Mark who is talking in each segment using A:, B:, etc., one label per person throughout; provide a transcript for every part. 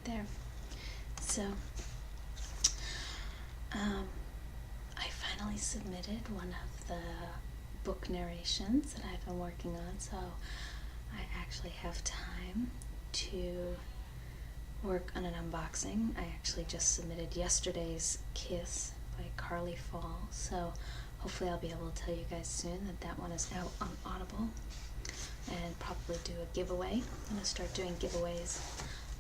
A: there. So, I finally submitted one of the book narrations that I've been working on, so I actually have time to work on an unboxing. I actually just submitted yesterday's Kiss by Carly Fall, so hopefully I'll be able to tell you guys soon that that one is out on Audible, and probably do a giveaway. I'm going to start doing giveaways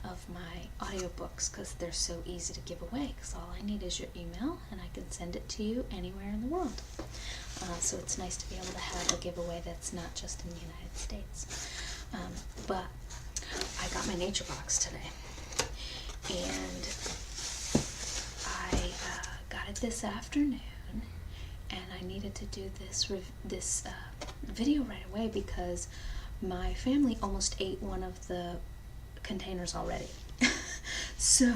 A: of my audiobooks because they're so easy to give away, because all I need is your email and I can send it to you anywhere in the world. So it's nice to be able to have a giveaway that's not just in the United States. But I got my nature box today, and I got it this afternoon, and I needed to do this video right away because my family almost ate one of the containers already. So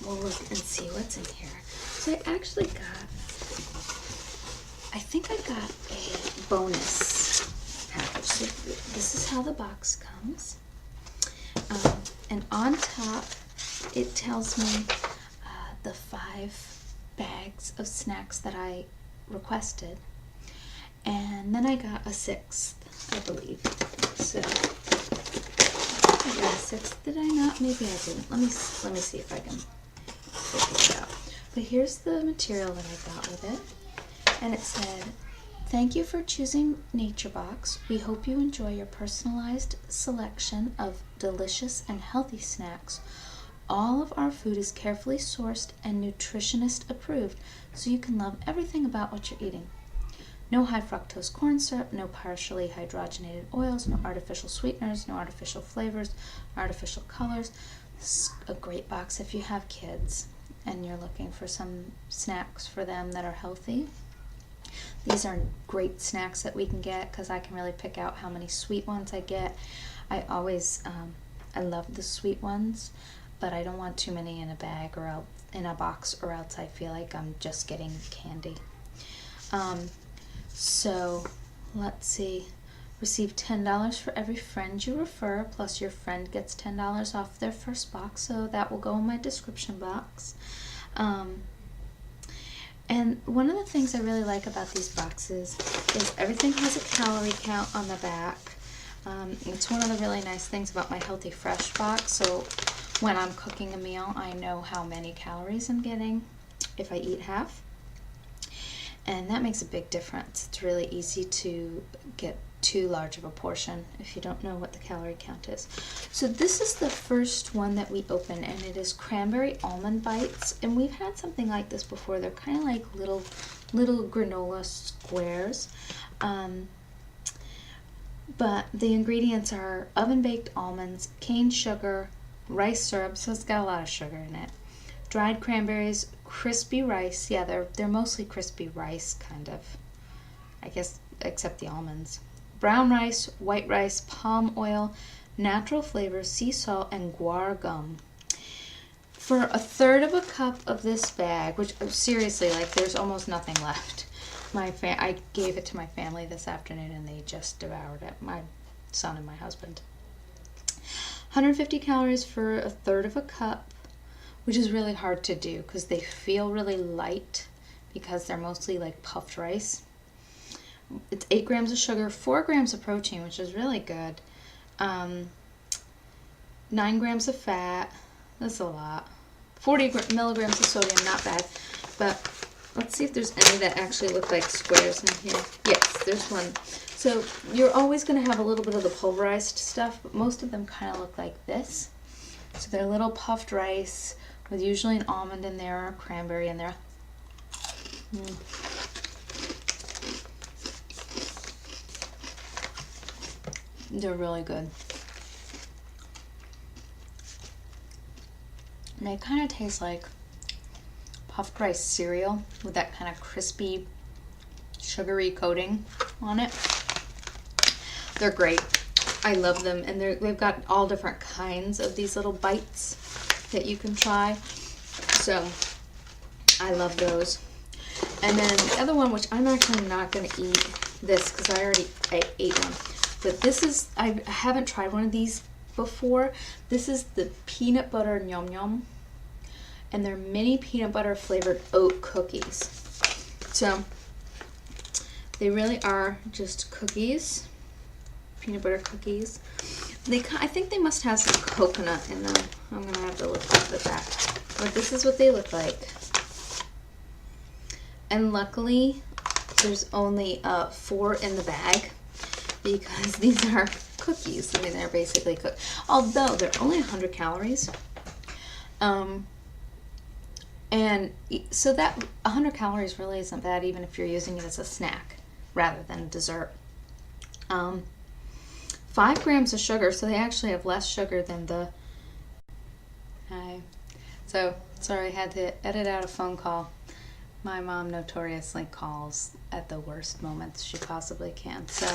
A: we'll look and see what's in here. So I actually I think I got a bonus package. So this is how the box comes, and on top it tells me the 5 bags of snacks that I requested, and then I got a 6th, I believe. So I got a 6th. Did I not? Maybe I didn't. Let me see if I can figure it out. But here's the material that I got with it, and it said, "Thank you for choosing NatureBox. We hope you enjoy your personalized selection of delicious and healthy snacks. All of our food is carefully sourced and nutritionist approved, so you can love everything about what you're eating. No high fructose corn syrup, no partially hydrogenated oils, no artificial sweeteners, no artificial flavors, artificial colors." This is a great box if you have kids and you're looking for some snacks for them that are healthy. These are great snacks that we can get because I can really pick out how many sweet ones I get. I always, I love the sweet ones, but I don't want too many in a bag or in a box, or else I feel like I'm just getting candy. So let's see. Receive $10 for every friend you refer, plus your friend gets $10 off their first box, so that will go in my description box. And one of the things I really like about these boxes is everything has a calorie count on the back. It's one of the really nice things about my Healthy Fresh box, so when I'm cooking a meal, I know how many calories I'm getting if I eat half. And that makes a big difference. It's really easy to get too large of a portion if you don't know what the calorie count is. So this is the first one that we open, and it is cranberry almond bites. And we've had something like this before. They're kind of like little granola squares. But the ingredients are oven-baked almonds, cane sugar, rice syrup, so it's got a lot of sugar in it, dried cranberries, crispy rice. Yeah, they're mostly crispy rice, kind of, I guess, except the almonds. Brown rice, white rice, palm oil, natural flavors, sea salt, and guar gum. For a third of a cup of this bag, which seriously, like, there's almost nothing left. I gave it to my family this afternoon, and they just devoured it. My son and my husband. 150 calories for a third of a cup, which is really hard to do because they feel really light because they're mostly like puffed rice. It's 8 grams of sugar, 4 grams of protein, which is really good. 9 grams of fat. That's a lot. 40 milligrams of sodium, not bad. But let's see if there's any that actually look like squares in here. Yes, there's one. So you're always going to have a little bit of the pulverized stuff, but most of them kind of look like this. So they're little puffed rice with usually an almond in there or a cranberry in there. They're really good. And they kind of taste like puffed rice cereal with that kind of crispy, sugary coating on it. They're great. I love them, and they've got all different kinds of these little bites that you can try. So I love those. And then the other one, which I'm actually not going to eat this because I ate one. But this is, I haven't tried one of these before. This is the peanut butter Yum Yum, and they're mini peanut butter flavored oat cookies. So they really are just cookies, peanut butter cookies. I think they must have some coconut in them. I'm gonna have to look up at that. But this is what they look like. And luckily, there's only 4 in the bag because these are cookies. I mean, they're basically cooked. Although they're only 100 calories. And so that 100 calories really isn't bad, even if you're using it as a snack rather than a dessert. 5 grams of sugar, so they actually have less sugar than the... Hi. So, sorry, I had to edit out a phone call. My mom notoriously calls at the worst moments she possibly can. So,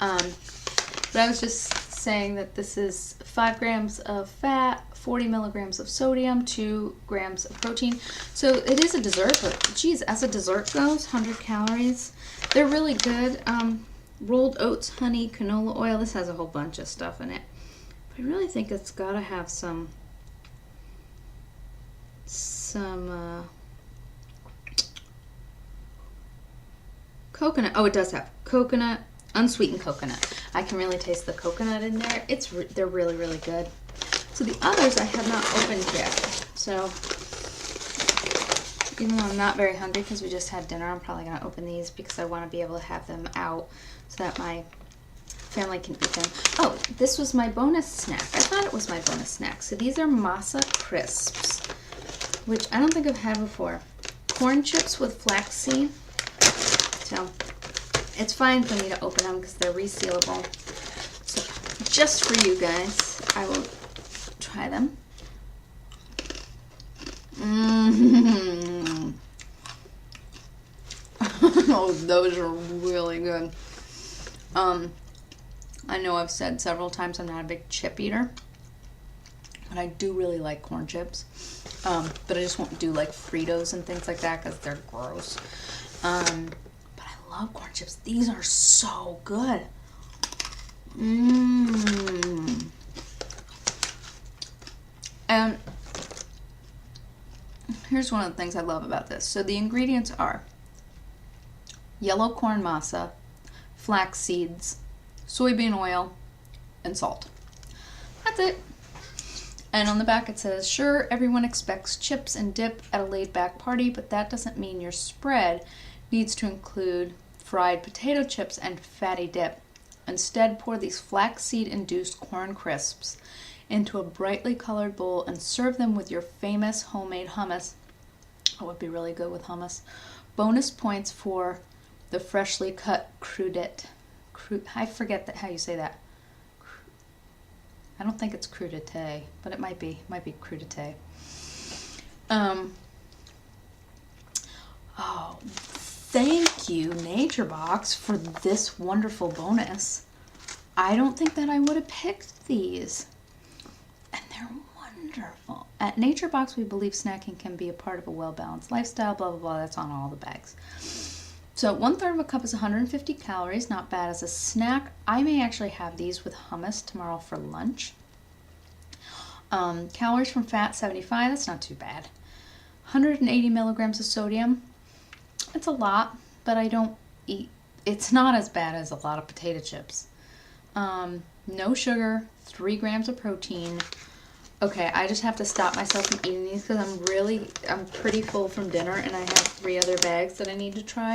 A: but I was just saying that this is 5 grams of fat, 40 milligrams of sodium, 2 grams of protein. So it is a dessert, but geez, as a dessert goes, 100 calories. They're really good. Rolled oats, honey, canola oil. This has a whole bunch of stuff in it. But I really think it's got to have some coconut. Oh, it does have coconut, unsweetened coconut. I can really taste the coconut in there. They're really, really good. So the others I have not opened yet. So even though I'm not very hungry because we just had dinner, I'm probably going to open these because I want to be able to have them out so that my family can eat them. Oh, this was my bonus snack. I thought it was my bonus snack. So these are masa crisps, which I don't think I've had before. Corn chips with flaxseed. So it's fine for me to open them because they're resealable. So just for you guys, I will try them. Mm-hmm. Oh, those are really good. I know I've said several times I'm not a big chip eater, but I do really like corn chips. But I just won't do like Fritos and things like that because they're gross. But I love corn chips. These are so good. And here's one of the things I love about this. So the ingredients are yellow corn masa, flax seeds, soybean oil, and salt. That's it. And on the back it says, sure, everyone expects chips and dip at a laid-back party, but that doesn't mean your spread needs to include fried potato chips and fatty dip. Instead, pour these flaxseed-induced corn crisps into a brightly colored bowl and serve them with your famous homemade hummus. That would be really good with hummus. Bonus points for the freshly cut crudite. I forget how you say that. I don't think it's crudite, but it might be. It might be crudite. Oh, thank you, NatureBox, for this wonderful bonus. I don't think that I would have picked these. And they're wonderful. At NatureBox, we believe snacking can be a part of a well-balanced lifestyle, blah, blah, blah. That's on all the bags. So 1/3 of a cup is 150 calories, not bad as a snack. I may actually have these with hummus tomorrow for lunch. Calories from fat, 75, that's not too bad. 180 milligrams of sodium, it's a lot, but I don't eat, it's not as bad as a lot of potato chips. No sugar, 3 grams of protein. Okay, I just have to stop myself from eating these because I'm pretty full from dinner and I have 3 other bags that I need to try.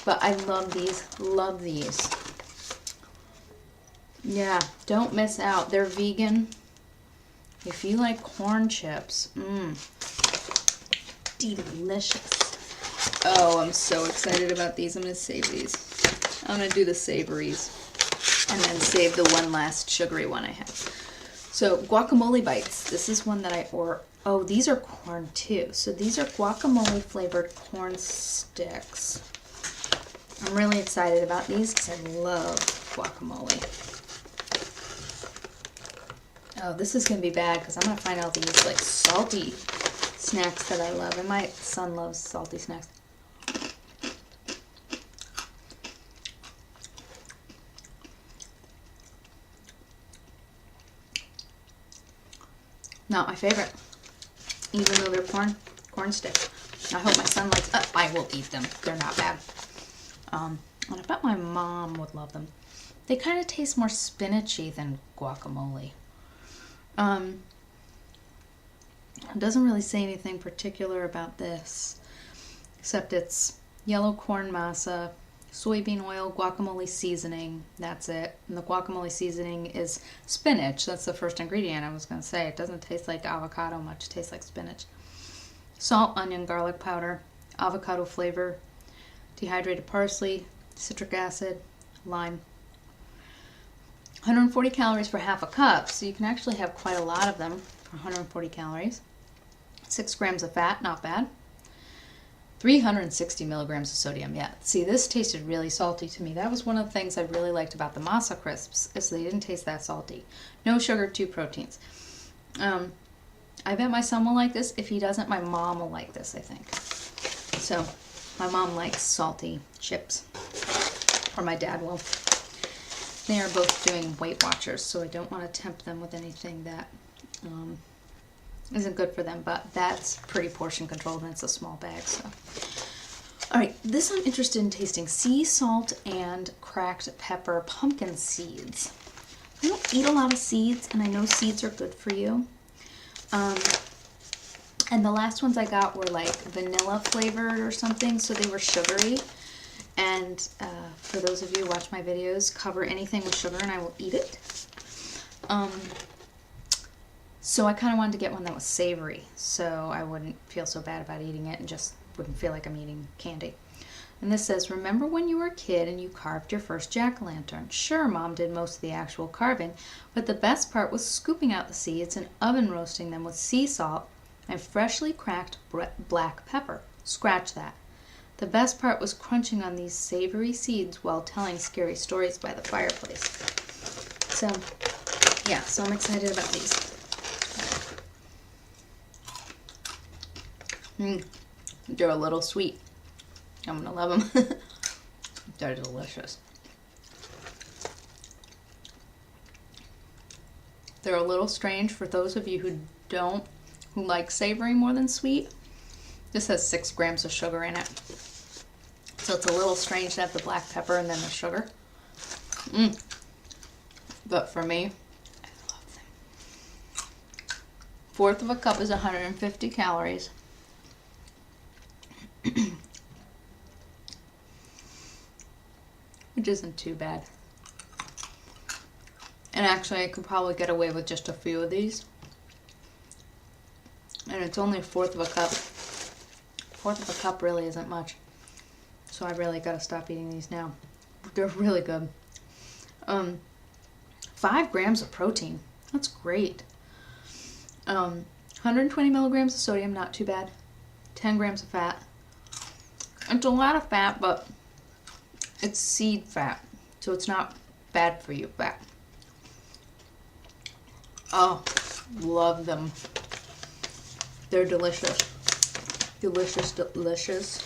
A: But I love these, Yeah, don't miss out. They're vegan. If you like corn chips, delicious. Oh, I'm so excited about these. I'm going to save these. I'm going to do the savories and then save the one last sugary one I have. So guacamole bites. This is one that oh, these are corn too. So these are guacamole flavored corn sticks. I'm really excited about these because I love guacamole. Oh, this is going to be bad because I'm going to find all these like salty snacks that I love. And my son loves salty snacks. Not my favorite. Even though they're corn sticks. I hope my son likes, I will eat them. They're not bad. And I bet my mom would love them. They kind of taste more spinachy than guacamole. It doesn't really say anything particular about this, except it's yellow corn masa, soybean oil, guacamole seasoning. That's it. And the guacamole seasoning is spinach. That's the first ingredient I was going to say. It doesn't taste like avocado much. It tastes like spinach. Salt, onion, garlic powder, avocado flavor, dehydrated parsley, citric acid, lime. 140 calories for half a cup, so you can actually have quite a lot of them for 140 calories. 6 grams of fat, not bad. 360 milligrams of sodium. Yeah, see, this tasted really salty to me. That was one of the things I really liked about the masa crisps, is they didn't taste that salty. No sugar, 2 proteins. I bet my son will like this. If he doesn't, my mom will like this, I think. So, my mom likes salty chips, or my dad will. They are both doing Weight Watchers, so I don't want to tempt them with anything that isn't good for them, but that's pretty portion controlled and it's a small bag. So, all right, this I'm interested in tasting: sea salt and cracked pepper pumpkin seeds. I don't eat a lot of seeds, and I know seeds are good for you. And the last ones I got were like vanilla flavored or something, so they were sugary. And for those of you who watch my videos, cover anything with sugar and I will eat it. So I kind of wanted to get one that was savory, so I wouldn't feel so bad about eating it and just wouldn't feel like I'm eating candy. And this says, remember when you were a kid and you carved your first jack-o'-lantern? Sure, Mom did most of the actual carving, but the best part was scooping out the seeds and oven roasting them with sea salt and freshly cracked black pepper. Scratch that. The best part was crunching on these savory seeds while telling scary stories by the fireplace. So, yeah, so I'm excited about these. They're a little sweet. I'm gonna love them. They're delicious. They're a little strange for those of you who like savory more than sweet. This has 6 grams of sugar in it. So it's a little strange to have the black pepper and then the sugar. But for me, I love them. 1/4 of a cup is 150 calories. Which isn't too bad. And actually I could probably get away with just a few of these. And it's only 1/4 of a cup. 1/4 of a cup really isn't much. So I really gotta stop eating these now. They're really good. 5 grams of protein. That's great. 120 milligrams of sodium, not too bad. 10 grams of fat. It's a lot of fat, but it's seed fat, so it's not bad for you fat. Oh, love them. They're delicious. Delicious, delicious.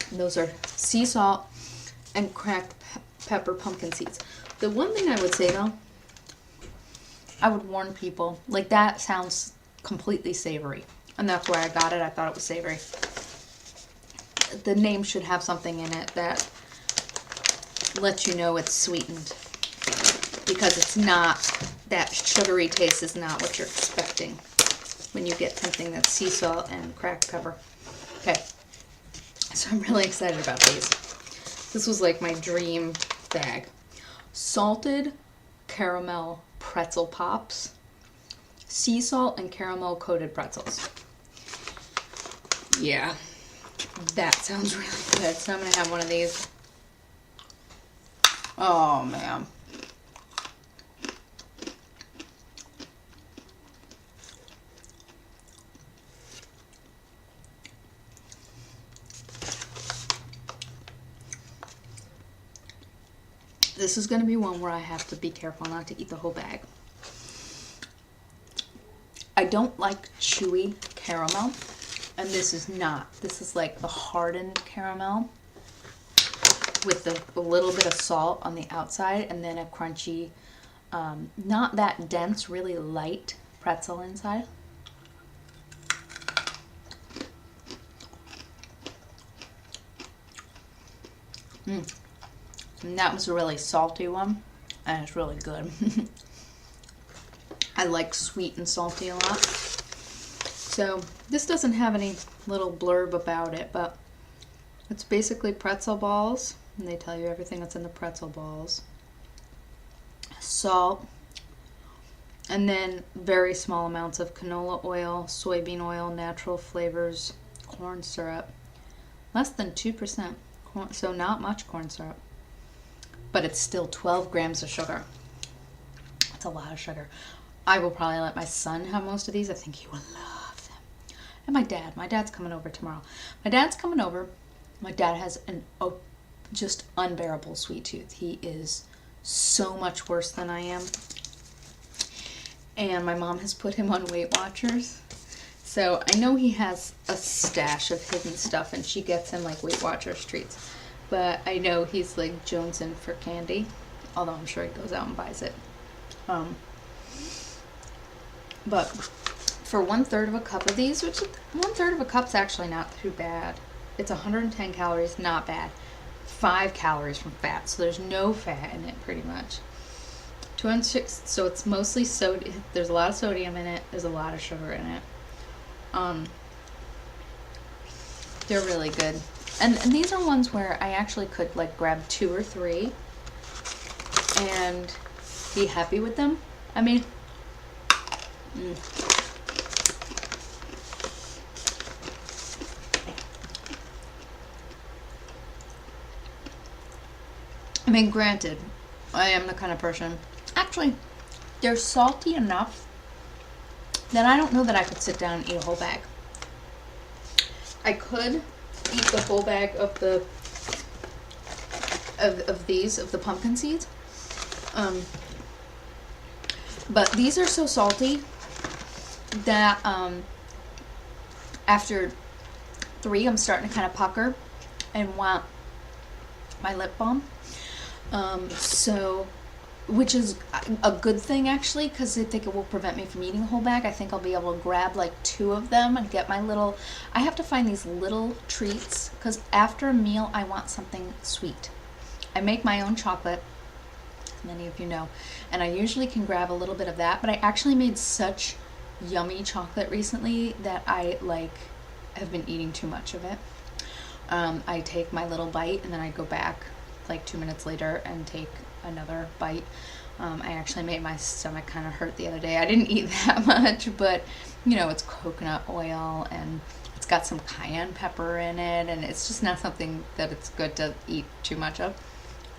A: And those are sea salt and cracked pepper pumpkin seeds. The one thing I would say though, I would warn people, like that sounds completely savory. And that's why I got it. I thought it was savory. The name should have something in it that lets you know it's sweetened. Because it's not, that sugary taste is not what you're expecting when you get something that's sea salt and cracked pepper. Okay, so I'm really excited about these. This was like my dream bag. Salted caramel pretzel pops. Sea salt and caramel coated pretzels. Yeah, that sounds really good. So I'm going to have one of these. Oh, man. This is going to be one where I have to be careful not to eat the whole bag. I don't like chewy caramel, and this is not. This is like the hardened caramel with a little bit of salt on the outside and then a crunchy not that dense, really light pretzel inside. And that was a really salty one, and it's really good. I like sweet and salty a lot. So this doesn't have any little blurb about it, but it's basically pretzel balls, and they tell you everything that's in the pretzel balls. Salt, and then very small amounts of canola oil, soybean oil, natural flavors, corn syrup. Less than 2%, so not much corn syrup. But it's still 12 grams of sugar. That's a lot of sugar. I will probably let my son have most of these. I think he will love them. And my dad's coming over tomorrow. My dad's coming over. My dad has an just unbearable sweet tooth. He is so much worse than I am. And my mom has put him on Weight Watchers. So I know he has a stash of hidden stuff, and she gets him like Weight Watchers treats. But I know he's like jonesing for candy, although I'm sure he goes out and buys it. But for 1/3 of a cup of these, which 1/3 of a cup's actually not too bad. It's 110 calories, not bad. 5 calories from fat, so there's no fat in it pretty much. 206, so it's mostly sodium. There's a lot of sodium in it. There's a lot of sugar in it. They're really good. And these are ones where I actually could like grab 2 or 3 and be happy with them. I mean, granted, I am the kind of person, actually, they're salty enough that I don't know that I could sit down and eat a whole bag. I could eat the whole bag of the of the pumpkin seeds, but these are so salty that after 3 I'm starting to kind of pucker and want my lip balm. So, which is a good thing actually, because I think it will prevent me from eating a whole bag. I think I'll be able to grab like 2 of them and get my little, I have to find these little treats, because after a meal I want something sweet. I make my own chocolate, as many of you know, and I usually can grab a little bit of that, but I actually made such yummy chocolate recently that I like have been eating too much of it. I take my little bite and then I go back like 2 minutes later and take another bite. I actually made my stomach kind of hurt the other day. I didn't eat that much, but you know, it's coconut oil and it's got some cayenne pepper in it, and it's just not something that it's good to eat too much of.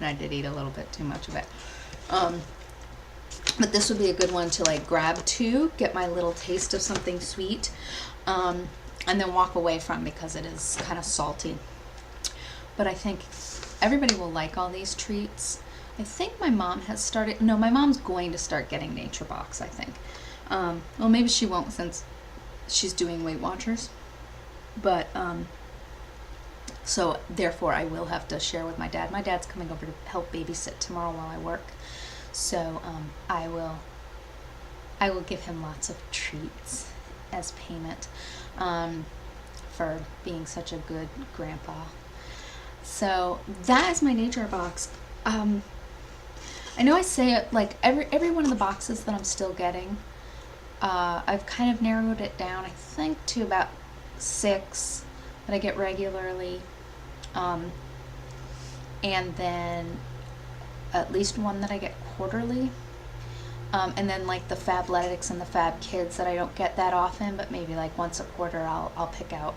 A: And I did eat a little bit too much of it. But this would be a good one to like grab 2, get my little taste of something sweet, and then walk away from, because it is kind of salty. But I think everybody will like all these treats. I think my mom has started, no, my mom's going to start getting Nature Box, I think. Well, maybe she won't since she's doing Weight Watchers. But, so therefore I will have to share with my dad. My dad's coming over to help babysit tomorrow while I work. So, I will give him lots of treats as payment, for being such a good grandpa. So that is my Nature Box. I know I say it like every one of the boxes that I'm still getting, I've kind of narrowed it down, I think, to about 6 that I get regularly, and then at least 1 that I get quarterly, and then like the Fabletics and the Fab Kids that I don't get that often, but maybe like once a quarter I'll pick out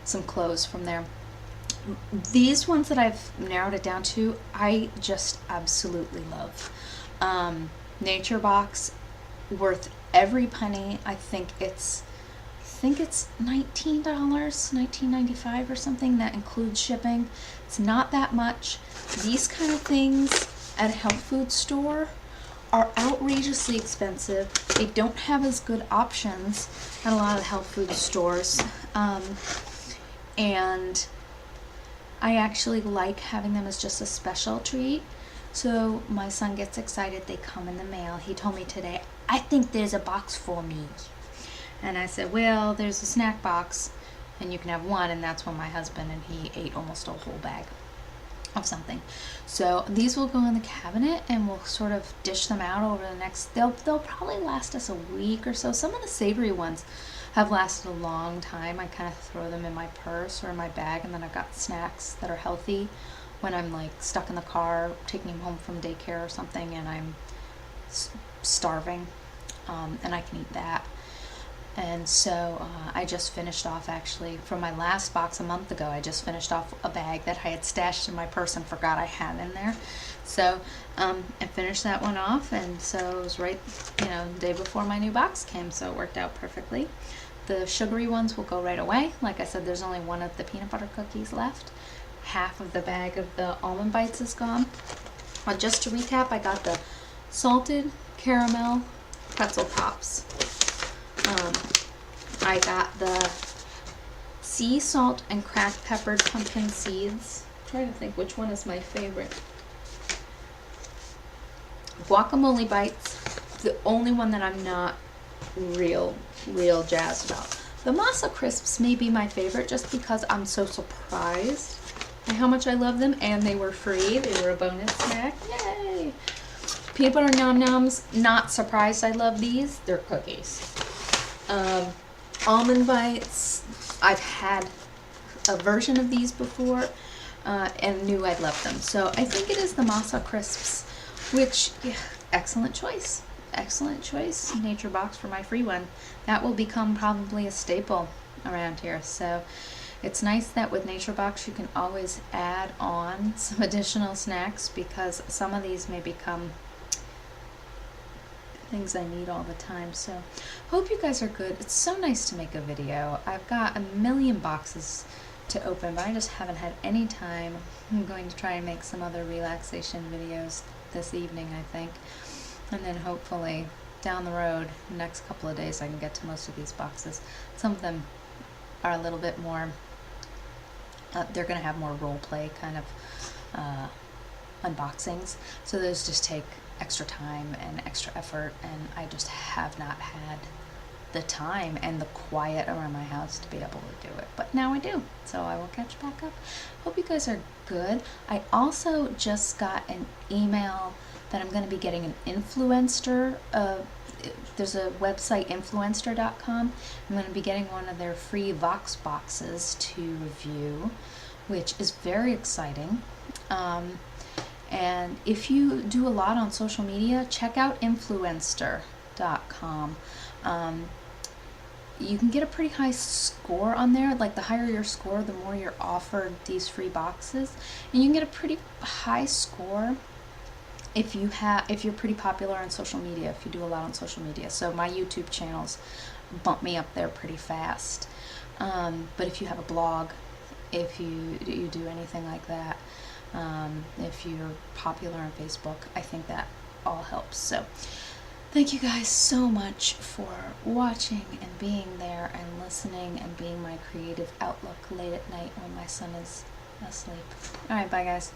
A: some clothes from there. These ones that I've narrowed it down to, I just absolutely love. Nature Box, worth every penny. I think it's $19, $19.95 or something. That includes shipping. It's not that much. These kind of things at a health food store are outrageously expensive. They don't have as good options at a lot of the health food stores, and I actually like having them as just a special treat. So my son gets excited. They come in the mail. He told me today, I think there's a box for me. And I said, well, there's a snack box and you can have one. And that's when my husband, and he ate almost a whole bag of something. So these will go in the cabinet and we'll sort of dish them out over the next, they'll probably last us a week or so. Some of the savory ones have lasted a long time. I kind of throw them in my purse or in my bag, and then I've got snacks that are healthy when I'm like stuck in the car taking him home from daycare or something and I'm starving, and I can eat that. And so I just finished off, actually, from my last box a month ago, I just finished off a bag that I had stashed in my purse and forgot I had in there. So I finished that one off, and so it was right, the day before my new box came, so it worked out perfectly. The sugary ones will go right away. Like I said, there's only one of the peanut butter cookies left. Half of the bag of the almond bites is gone. Just to recap, I got the salted caramel pretzel pops. I got the sea salt and cracked peppered pumpkin seeds. I'm trying to think which one is my favorite. Guacamole bites, the only one that I'm not real jazzed about. The masa crisps may be my favorite just because I'm so surprised at how much I love them, and they were free. They were a bonus snack. Yay! Peanut butter nom noms, not surprised I love these. They're cookies. Almond bites, I've had a version of these before and knew I'd love them. So I think it is the masa crisps, which, yeah, excellent choice. Excellent choice. Nature Box for my free one. That will become probably a staple around here. So it's nice that with Nature Box you can always add on some additional snacks, because some of these may become things I need all the time. So hope you guys are good. It's so nice to make a video. I've got a million boxes to open, but I just haven't had any time. I'm going to try and make some other relaxation videos this evening, I think, and then hopefully down the road, the next couple of days, I can get to most of these boxes. Some of them are a little bit more they're going to have more role play kind of unboxings, so those just take extra time and extra effort, and I just have not had the time and the quiet around my house to be able to do it, but now I do, so I will catch back up. Hope you guys are good. I also just got an email that I'm going to be getting an influencer, there's a website, influencer.com. I'm going to be getting one of their free Vox boxes to review, which is very exciting. And if you do a lot on social media, check out influencer.com. You can get a pretty high score on there. Like, the higher your score, the more you're offered these free boxes. And you can get a pretty high score if you're pretty popular on social media, if you do a lot on social media. So my YouTube channels bump me up there pretty fast. But if you have a blog, if you do anything like that, if you're popular on Facebook, I think that all helps. So thank you guys so much for watching and being there and listening and being my creative outlook late at night when my son is asleep. All right, bye guys.